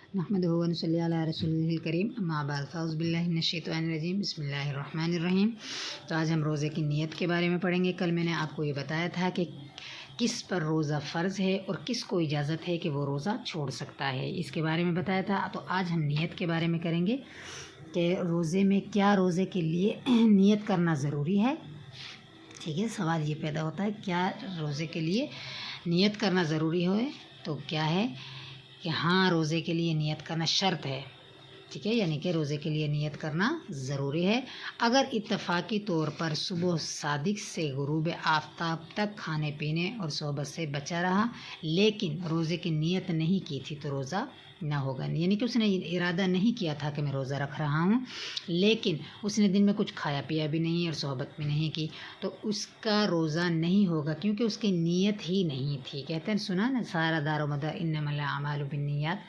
नहमदुहु व नसल्ली अला रसूलिल करीम अम्मा बाद फ़अऊज़ु बिल्लाहि मिनश्शैतानिर रजीम बिस्मिल्लाहिर्रहमानिर्रहीम। तो आज हम रोज़े की नीयत के बारे में पढ़ेंगे। कल मैंने आपको ये बताया था कि किस पर रोज़ा फ़र्ज़ है और किस को इजाज़त है कि वो रोज़ा छोड़ सकता है, इसके बारे में बताया था। तो आज हम नीयत के बारे में करेंगे कि रोज़े में क्या रोज़े के लिए नीयत करना ज़रूरी है। ठीक है, सवाल ये पैदा होता है क्या रोज़े के लिए नीयत करना ज़रूरी है। तो क्या है कि हाँ, रोज़े के लिए नीयत करना शर्त है। ठीक है, यानी कि रोज़े के लिए नीयत करना ज़रूरी है। अगर इत्तफ़ाक़ी तौर पर सुबह सादिक से गुरूब आफ़ताब तक खाने पीने और सोहबत से बचा रहा लेकिन रोज़े की नीयत नहीं की थी तो रोज़ा ना होगा। यानी कि उसने इरादा नहीं किया था कि मैं रोज़ा रख रहा हूँ, लेकिन उसने दिन में कुछ खाया पिया भी नहीं और सोहबत भी नहीं की, तो उसका रोज़ा नहीं होगा क्योंकि उसकी नीयत ही नहीं थी। कहते हैं, सुना ना, सारा दारोमदार इन्नमल आमालु बिन्नियात,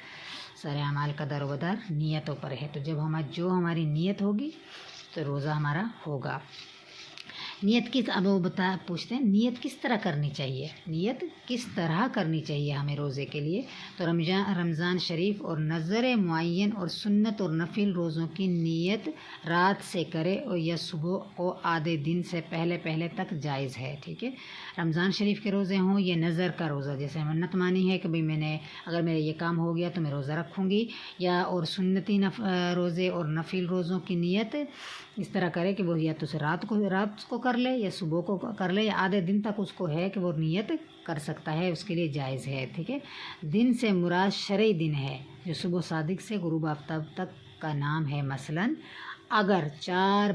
सारे अमाल का दारोमदार नीयतों पर है। तो जब हमारी नीयत होगी तो रोज़ा हमारा होगा। नीयत किस, अब वो पूछते हैं नीयत किस तरह करनी चाहिए। नीयत किस तरह करनी चाहिए हमें रोज़े के लिए। तो रमज़ान शरीफ और नज़र मुअय्यन और सुन्नत और नफिल रोज़ों की नीयत रात से करे और या सुबह को आधे दिन से पहले तक जायज़ है। ठीक है, रमज़ान शरीफ के रोज़े हों या नज़र का रोज़ा, जैसे मन्नत मानी है कि भाई मैंने अगर मेरा ये काम हो गया तो मैं रोज़ा रखूँगी, या और सुन्नती रोज़े और नफिल रोज़ों की नीयत इस तरह करे कि वो या तो रात को कर ले या सुबह को कर ले या आधे दिन तक उसको है कि वो नीयत कर सकता है, उसके लिए जायज़ है। ठीक है, दिन से मुराद शरई दिन है जो सुबह सादिक से गुरूब आफ्ताब तक का नाम है। मसलन अगर 4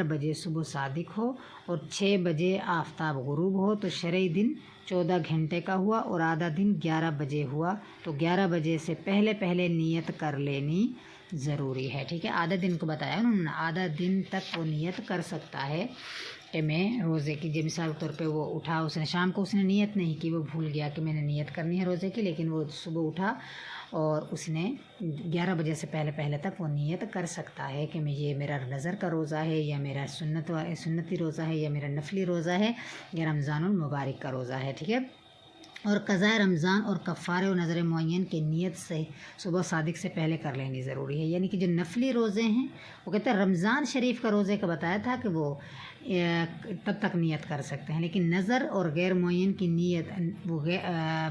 बजे सुबह सादिक हो और 6 बजे आफ्ताब गुरूब हो तो शरई दिन 14 घंटे का हुआ और आधा दिन 11 बजे हुआ, तो 11 बजे से पहले नीयत कर लेनी ज़रूरी है। ठीक है, आधा दिन को बताया उन्होंने, आधा दिन तक वो नीयत कर सकता है कि मैं रोज़े की, जब मिसाल के तौर पे वो उठा, उसने शाम को उसने नीयत नहीं की, वो भूल गया कि मैंने नीयत करनी है रोज़े की, लेकिन वो सुबह उठा और उसने 11 बजे से पहले तक वो नीयत कर सकता है कि मैं ये मेरा नज़र का रोज़ा है या मेरा सुन्नती रोज़ा है या मेरा नफली रोज़ा है या रमज़ानुल मुबारक का रोज़ा है। ठीक है, और क़ज़ा रमज़ान और कफ़ारे और नज़र मुअय्यन की नीयत से सुबह सादिक से पहले कर लेनी ज़रूरी है। यानी कि जो नफली रोज़े हैं, वो कहते हैं रमज़ान शरीफ का रोज़े का बताया था कि वो तब तक नीयत कर सकते हैं, लेकिन नज़र और गैर मुअय्यन की नीयत, वो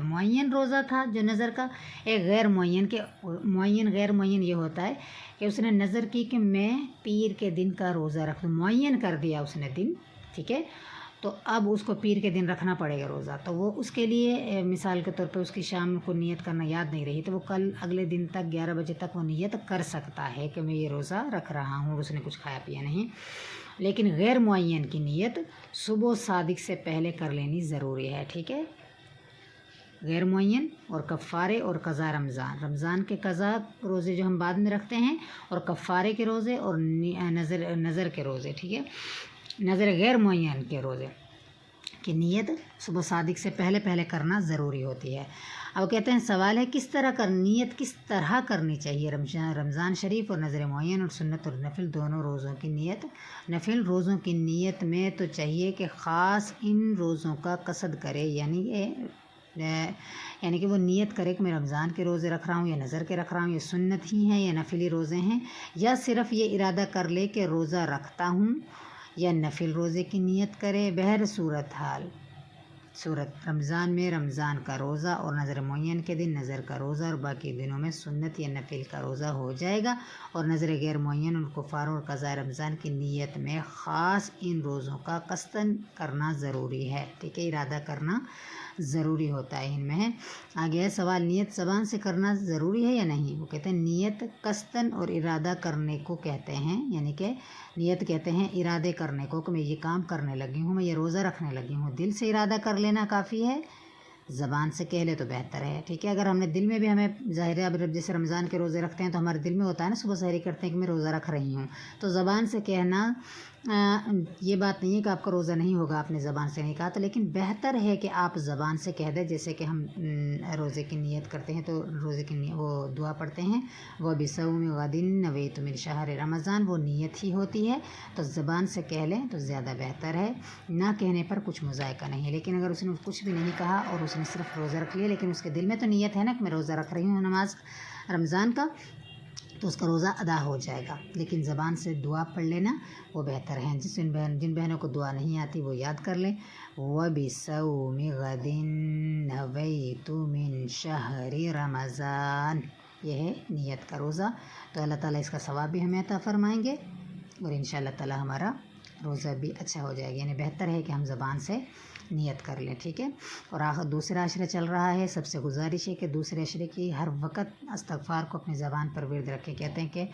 मुअय्यन रोज़ा था जो नज़र का, एक गैर मुअय्यन के गैर मुअय्यन ये होता है कि उसने नज़र की कि मैं पीर के दिन का रोज़ा रख लूँ, मुअय्यन कर दिया उसने दिन। ठीक है, तो अब उसको पीर के दिन रखना पड़ेगा रोज़ा, तो वो उसके लिए मिसाल के तौर पे उसकी शाम को नीयत करना याद नहीं रही तो वो कल अगले दिन तक 11 बजे तक वो नीयत कर सकता है कि मैं ये रोज़ा रख रहा हूँ, उसने कुछ खाया पिया नहीं। लेकिन गैर मुअय्यन की नीयत सुबह सादिक से पहले कर लेनी ज़रूरी है। ठीक है, गैर मुअय्यन और कफ़ारे और क़ज़ा रमज़ान के क़ज़ा रोज़े जो हम बाद में रखते हैं, और कफ़ारे के रोज़े और नज़र के रोज़े। ठीक है, नज़र गैर मुअय्यन के रोज़े की नीयत सुबह सादिक से पहले करना ज़रूरी होती है। अब कहते हैं सवाल है नीयत किस तरह करनी चाहिए। रमज़ान शरीफ और नज़र मुअय्यन और सुन्नत और नफिल दोनों रोज़ों की नीयत, नफिल रोज़ों की नीयत में तो चाहिए कि ख़ास इन रोज़ों का कसद करे, यानी कि वो नीयत करे कि मैं रमज़ान के रोज़े रख रहा हूँ या नज़र के रख रहा हूँ, या सुन्नत ही हैं या नफिली रोज़े हैं, या सिर्फ़ ये इरादा कर ले कि रोज़ा रखता हूँ या नफिल रोज़े की नीयत करे। बहर सूरत रमज़ान में रमज़ान का रोज़ा और नज़र मुअय्यन के दिन नज़र का रोज़ा और बाकी दिनों में सुन्नत या नफिल का रोज़ा हो जाएगा। और नज़र गैर मुअय्यन और कुफ़ारों और क़ज़ा रमज़ान की नीयत में ख़ास इन रोज़ों का कस्तन करना ज़रूरी है। ठीक है, इरादा करना ज़रूरी होता है इनमें है। आगे है सवाल, नीयत ज़बान से करना ज़रूरी है या नहीं। वो कहते हैं नीयत कस्तन और इरादा करने को कहते हैं, यानी कि नीयत कहते हैं इरादे करने को कि मैं ये काम करने लगी हूँ, मैं ये रोज़ा रखने लगी हूँ। दिल से इरादा कर लेना काफ़ी है, ज़बान से कह ले तो बेहतर है। ठीक है, अगर हमने दिल में भी, हमें ज़ाहिर है अब जैसे रमज़ान के रोज़े रखते हैं तो हमारे दिल में होता है ना, सुबह सहरी करते हैं कि मैं रोज़ा रख रही हूँ, तो ज़बान से कहना یہ بات نہیں ہے کہ آپ کا روزہ نہیں ہوگا، آپ نے زبان سے نہیں کہا تو، لیکن بہتر ہے کہ آپ زبان سے کہہ دیں. جیسے کہ ہم روزے کی نیت کرتے ہیں تو روزے کی وہ دعا پڑھتے ہیں، وہ بصوم غد نویت من شہر رمضان، وہ نیت ہی ہوتی ہے. تو زبان سے کہہ لیں تو زیادہ بہتر ہے. نہ کہنے پر کچھ مذائقہ نہیں ہے. لیکن اگر اس نے کچھ بھی نہیں کہا اور اس نے صرف روزہ رکھ لیا، لیکن اس کے دل میں تو نیت ہے نا کہ میں روزہ رکھ رہی ہوں نماز رمضان کا، تو اس کا روزہ ادا ہو جائے گا. لیکن زبان سے دعا پڑھ لینا وہ بہتر ہے. جن بہنوں کو دعا نہیں آتی وہ یاد کر لیں. وَبِصَوْمِ غَدٍ نَوَيْتُ مِن شَهْرِ رَمَضَان، یہ ہے نیت کا روزہ. تو اللہ تعالیٰ اس کا ثواب بھی ہمیں عطا فرمائیں گے اور انشاء اللہ تعالیٰ ہمارا روزہ بھی اچھا ہو جائے گا. یعنی بہتر ہے کہ ہم زبان سے نیت کر لیں. ٹھیک ہے. اور آخر دوسرا عشرہ چل رہا ہے. سب سے گزارش ہے کہ دوسرے عشرے کی ہر وقت استغفار کو اپنی زبان پر ورد رکھے. کہتے ہیں کہ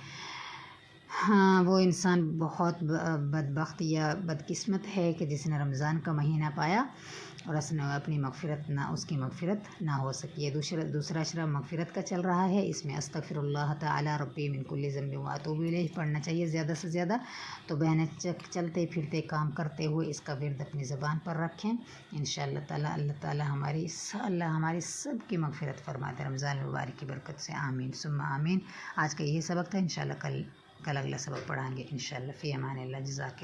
ہاں وہ انسان بہت بدبخت یا بدقسمت ہے کہ جس نے رمضان کا مہینہ پایا اور اس نے اپنی اس کی مغفرت نہ ہو سکی ہے. دوسرا عشرہ مغفرت کا چل رہا ہے. اس میں استغفر اللہ تعالی ربی من کل ذنب واتوب الیہ پڑھنا چاہیے زیادہ سے زیادہ. تو بہنیں چلتے پھرتے کام کرتے ہوئے اس کا ورد اپنی زبان پر رکھیں. انشاء اللہ تعالیٰ اللہ تعالیٰ ہماری سب کی مغفرت فرماتے رمضان المبارک کی برکت سے. آمین ثم آمین. آج کا یہی سبق تھا. انشاء اللہ کل اگلا سبق پڑھائیں گے انشاء اللہ. فی امان اللہ. جزاک